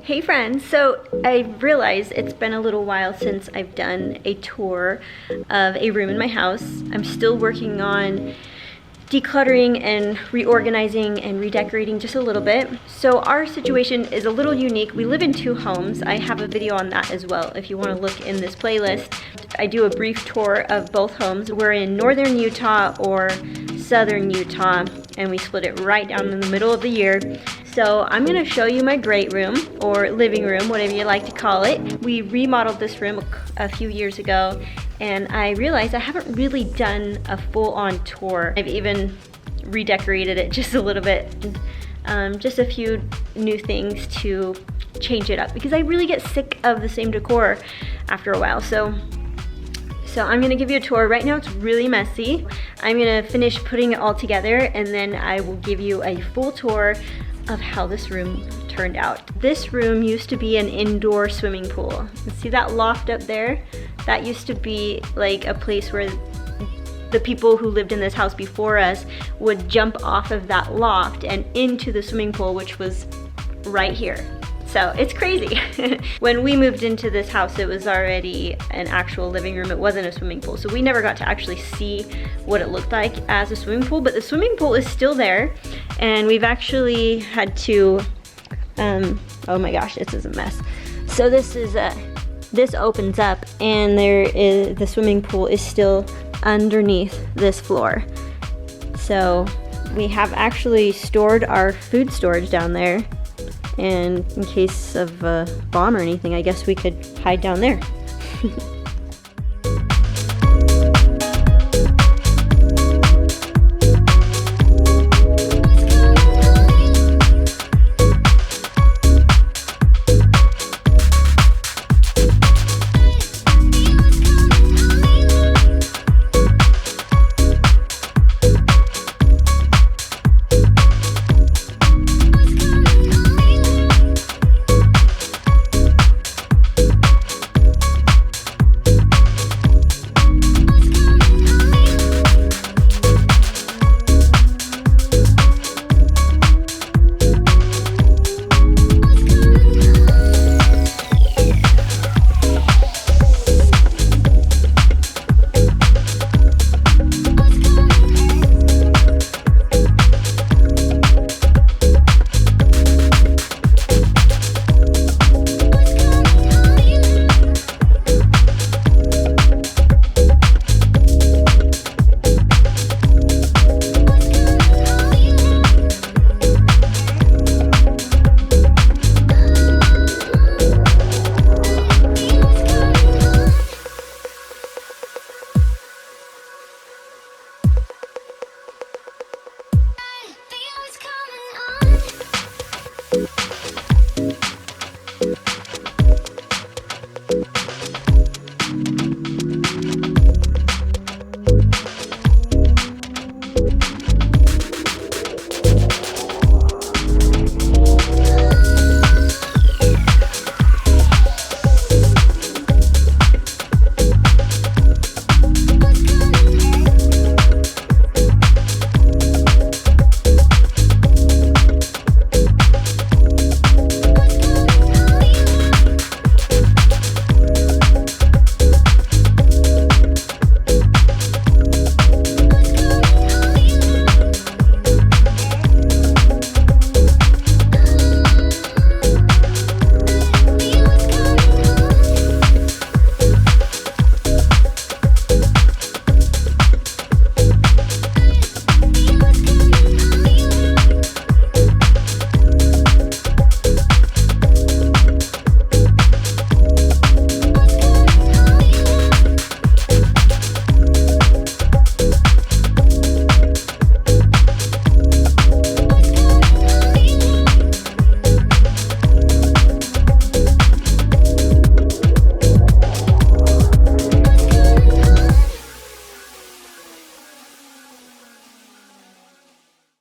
Hey friends, so I realized it's been a little while since I've done a tour of a room in my house. I'm still working on decluttering and reorganizing and redecorating just a little bit. So our situation is a little unique. We live in two homes. I have a video on that as well if you want to look in this playlist. I do a brief tour of both homes. We're in northern Utah or southern Utah, and we split it right down in the middle of the year. So I'm going to show you my great room or living room, whatever you like to call it. We remodeled this room a few years ago, and I realized I haven't really done a full-on tour. I've even redecorated it just a little bit, just a few new things to change it up because I really get sick of the same decor after a while. So I'm gonna give you a tour. Right now it's really messy. I'm gonna finish putting it all together and then I will give you a full tour of how this room turned out. This room used to be an indoor swimming pool. See that loft up there? That used to be like a place where the people who lived in this house before us would jump off of that loft and into the swimming pool, which was right here. So it's crazy. When we moved into this house, it was already an actual living room. It wasn't a swimming pool. So we never got to actually see what it looked like as a swimming pool, but the swimming pool is still there. And we've actually had to, oh my gosh, this is a mess. So this opens up and the swimming pool is still underneath this floor. So we have actually stored our food storage down there. And in case of a bomb or anything, I guess we could hide down there.